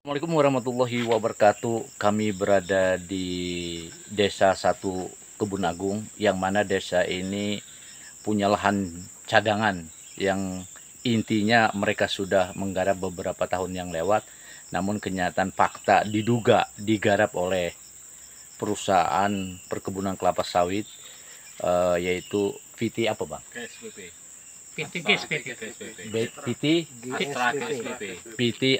Assalamualaikum warahmatullahi wabarakatuh. Kami berada di Desa 1 Kebun Agung, yang mana desa ini punya lahan cadangan yang intinya mereka sudah menggarap beberapa tahun yang lewat. Namun kenyataan fakta diduga digarap oleh perusahaan perkebunan kelapa sawit, yaitu PT apa bang? PT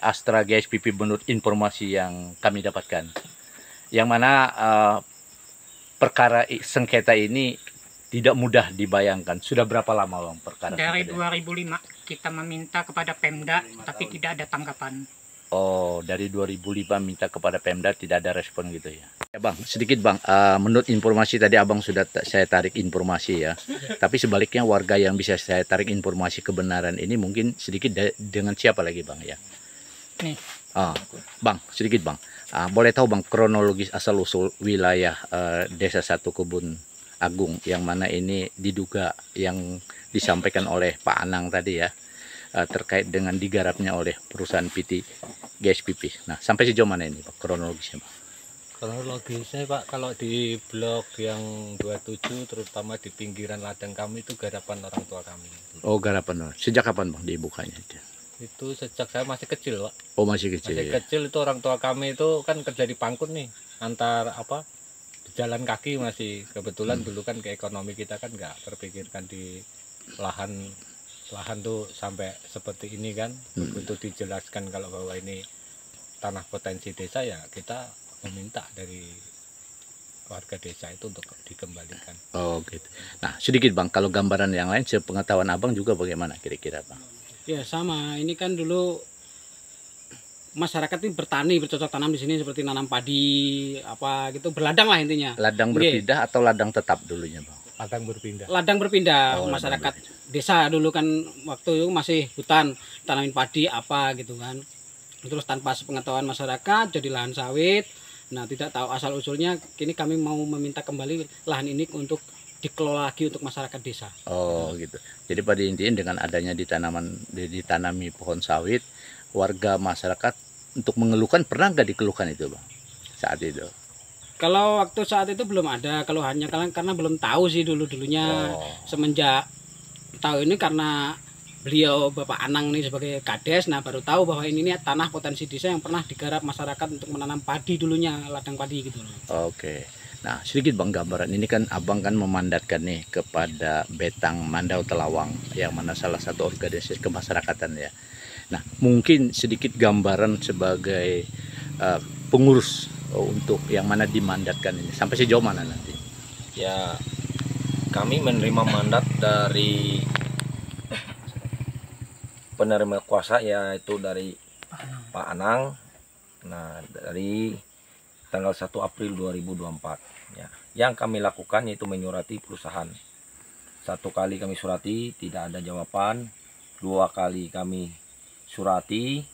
Astra GSPP menurut informasi yang kami dapatkan, yang mana perkara sengketa ini tidak mudah dibayangkan. Sudah berapa lama bang perkara dari sengketa? 2005 kita meminta kepada Pemda tapi tidak ada tanggapan. Oh, dari 2005 minta kepada Pemda, tidak ada respon gitu ya. Ya bang, sedikit bang, menurut informasi tadi abang sudah saya tarik informasi ya. Tapi sebaliknya warga yang bisa saya tarik informasi kebenaran ini mungkin sedikit dengan siapa lagi bang ya? Nih. Bang, sedikit bang, boleh tahu bang kronologis asal usul wilayah Desa 1 Kebun Agung yang mana ini diduga yang disampaikan oleh Pak Anang tadi ya, terkait dengan digarapnya oleh perusahaan PT GSPP. Nah, sampai sejauh mana ini Pak kronologisnya Pak? Kronologisnya Pak, kalau di blok yang 27 terutama di pinggiran ladang kami itu garapan orang tua kami. Oh, garapan. Sejak kapan Bang dibukanya itu? Itu sejak saya masih kecil Pak. Oh, masih kecil. Masih kecil itu orang tua kami itu kan kerja di Pangkut nih, antar jalan kaki masih. Kebetulan dulu kan ke ekonomi kita kan nggak terpikirkan di lahan tuh sampai seperti ini kan. Untuk dijelaskan kalau bahwa ini tanah potensi desa, ya kita meminta dari warga desa itu untuk dikembalikan. Oh gitu. Nah sedikit bang, kalau gambaran yang lain sepengetahuan abang juga bagaimana kira-kira bang? Ya sama, ini kan dulu masyarakat ini bertani, bercocok tanam di sini seperti nanam padi apa gitu, berladang lah intinya. Ladang berpindah atau ladang tetap dulunya bang? Ladang berpindah. Ladang berpindah. Oh, masyarakat ladang berpindah. Desa dulu kan waktu itu masih hutan, tanamin padi apa gitu kan. Terus tanpa sepengetahuan masyarakat jadi lahan sawit. Nah, tidak tahu asal usulnya, kini kami mau meminta kembali lahan ini untuk dikelola lagi untuk masyarakat desa. Oh gitu. Jadi pada intinya dengan adanya ditanami pohon sawit, warga masyarakat untuk mengeluhkan, pernah nggak dikeluhkan itu bang saat itu? Kalau waktu saat itu belum ada keluhannya, karena belum tahu sih dulunya. Semenjak tahu ini karena beliau Bapak Anang nih sebagai Kades, nah baru tahu bahwa ini tanah potensi desa yang pernah digarap masyarakat untuk menanam padi dulunya, ladang padi gitu loh. Oke. Nah sedikit bang gambaran, ini kan abang kan memandatkan nih kepada Betang Mandau Telawang, yang mana salah satu organisasi kemasyarakatan ya. Nah mungkin sedikit gambaran sebagai pengurus untuk yang mana dimandatkan ini, sampai sejauh mana nanti? Ya, kami menerima mandat dari penerima kuasa, yaitu dari Pak Anang. Nah, dari tanggal 1 April 2024 ya. Yang kami lakukan yaitu menyurati perusahaan. 1 kali kami surati, tidak ada jawaban. 2 kali kami surati,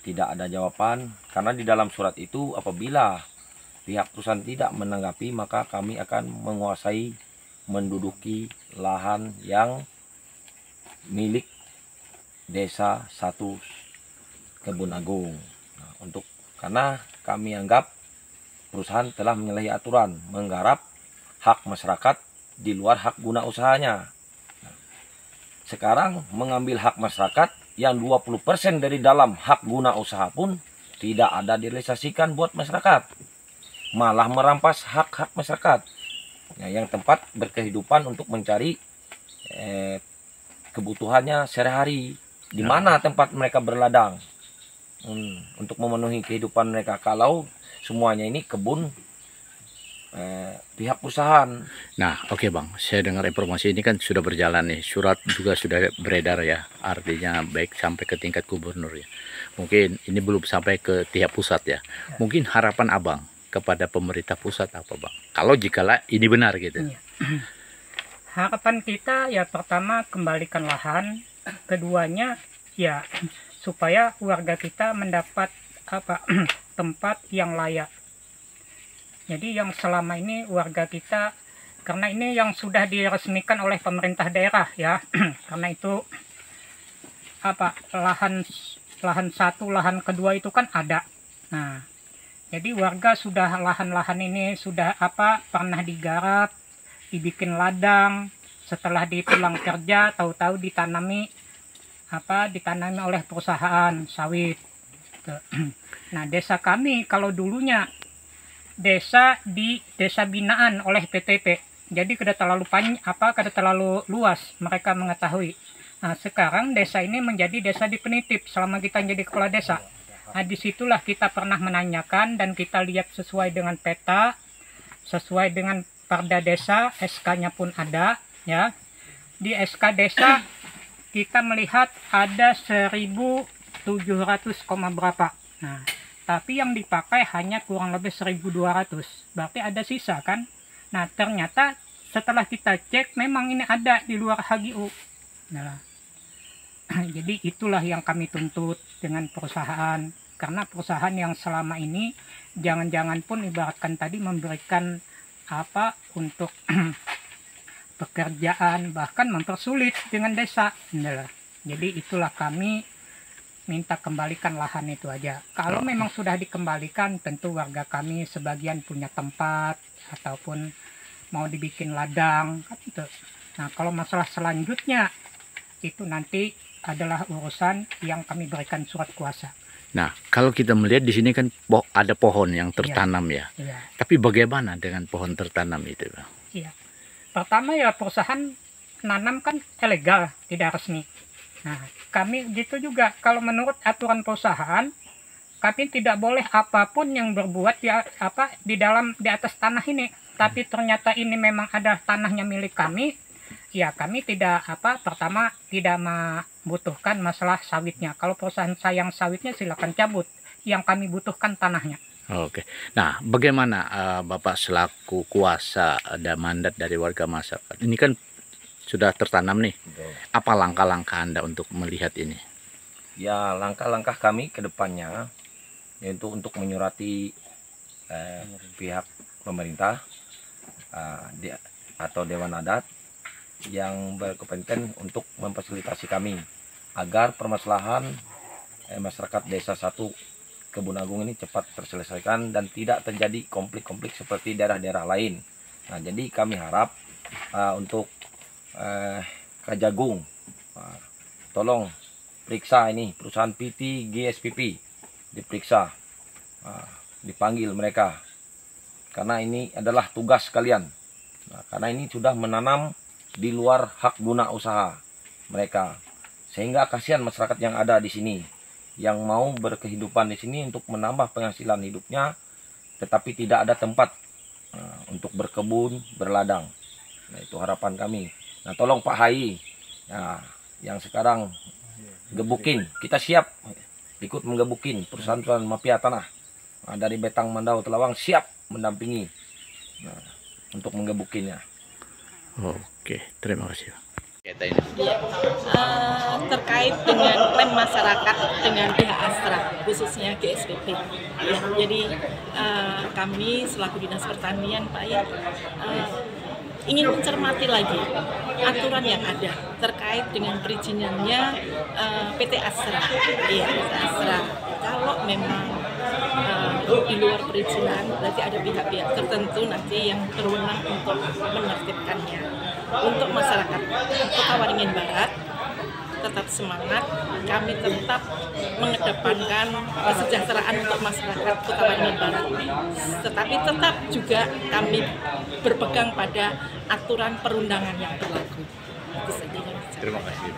tidak ada jawaban. Karena di dalam surat itu, apabila pihak perusahaan tidak menanggapi, maka kami akan menguasai, menduduki lahan yang milik Desa 1 Kebun Agung. Nah, karena kami anggap perusahaan telah menyalahi aturan, menggarap hak masyarakat di luar hak guna usahanya. Nah, sekarang mengambil hak masyarakat yang 20% dari dalam hak guna usaha pun tidak ada direalisasikan buat masyarakat, malah merampas hak-hak masyarakat yang tempat berkehidupan untuk mencari kebutuhannya sehari-hari. Di mana tempat mereka berladang untuk memenuhi kehidupan mereka, kalau semuanya ini kebun pihak perusahaan. Nah oke bang, saya dengar informasi ini kan sudah berjalan nih, surat juga sudah beredar ya, artinya baik sampai ke tingkat gubernur ya. Mungkin ini belum sampai ke tiap pusat ya. Mungkin harapan abang kepada pemerintah pusat apa bang, kalau jikalau ini benar gitu? Harapan kita ya pertama kembalikan lahan, keduanya ya supaya warga kita mendapat tempat yang layak. Jadi yang selama ini warga kita, karena ini yang sudah diresmikan oleh pemerintah daerah ya, karena itu lahan 1, lahan kedua itu kan ada Nah, jadi warga sudah lahan-lahan ini sudah pernah digarap, dibikin ladang, setelah dipulang kerja tahu-tahu ditanami oleh perusahaan sawit. Nah, desa kami kalau dulunya desa binaan oleh PTP. Jadi kada terlalu luas mereka mengetahui. Nah, sekarang desa ini menjadi desa definitif selama kita jadi kepala desa. Nah, disitulah kita pernah menanyakan dan kita lihat sesuai dengan peta, sesuai dengan Perda Desa, SK-nya pun ada, ya. Di SK Desa kita melihat ada 1.700, berapa. Nah, tapi yang dipakai hanya kurang lebih 1.200. Berarti ada sisa kan? Nah, ternyata setelah kita cek memang ini ada di luar HGU. Nah, jadi itulah yang kami tuntut dengan perusahaan. Karena perusahaan yang selama ini jangan-jangan pun ibaratkan tadi memberikan untuk pekerjaan, bahkan mempersulit dengan desa. Nah, jadi itulah kami minta kembalikan lahan itu aja. Kalau memang sudah dikembalikan, tentu warga kami sebagian punya tempat ataupun mau dibikin ladang kan gitu. Nah, kalau masalah selanjutnya itu nanti adalah urusan yang kami berikan surat kuasa. Nah, kalau kita melihat di sini kan ada pohon yang tertanam ya. Iya. Tapi bagaimana dengan pohon tertanam itu, Bang? Iya. Pertama ya perusahaan nanam kan ilegal, tidak resmi. Nah, kami gitu juga kalau menurut aturan perusahaan kami tidak boleh apapun yang berbuat di atas tanah ini. Tapi ternyata ini memang ada tanahnya milik kami. Ya kami tidak pertama tidak membutuhkan masalah sawitnya. Kalau perusahaan sayang sawitnya silakan cabut. Yang kami butuhkan tanahnya. Oke. Nah, bagaimana Bapak selaku kuasa ada mandat dari warga masyarakat? Ini kan sudah tertanam nih. Apa langkah-langkah Anda untuk melihat ini? Ya, langkah-langkah kami ke depannya yaitu untuk menyurati pihak pemerintah atau Dewan Adat yang berkepentingan untuk memfasilitasi kami agar permasalahan masyarakat Desa 1 Kebun Agung ini cepat terselesaikan dan tidak terjadi konflik-konflik seperti daerah-daerah lain. Nah, jadi kami harap untuk Kajagung, tolong periksa ini perusahaan PT GSPP, diperiksa, dipanggil mereka karena ini adalah tugas kalian. Nah, karena ini sudah menanam di luar hak guna usaha mereka, sehingga kasihan masyarakat yang ada di sini yang mau berkehidupan di sini untuk menambah penghasilan hidupnya, tetapi tidak ada tempat untuk berkebun, berladang. Nah, itu harapan kami. Nah, tolong Pak Hai, yang sekarang gebukin, kita siap ikut menggebukin perusahaan mafia tanah dari Betang, Mandau, Telawang, siap mendampingi untuk menggebukinnya. Oke, terima kasih. Terkait dengan klaim masyarakat dengan pihak Astra, khususnya GSPP. Ya, jadi kami selaku Dinas Pertanian, Pak ya, ingin mencermati lagi aturan yang ada terkait dengan perizinannya PT Astra. Iya, PT Astra. Kalau memang di luar perizinan, berarti ada pihak-pihak tertentu nanti yang berwenang untuk menertibkannya. Untuk masyarakat Kota Waringin Barat, tetap semangat, kami tetap mengedepankan kesejahteraan untuk masyarakat Kota Waringin Barat. Tetapi tetap juga kami berpegang pada aturan perundangan yang berlaku. Itu saja. Terima kasih.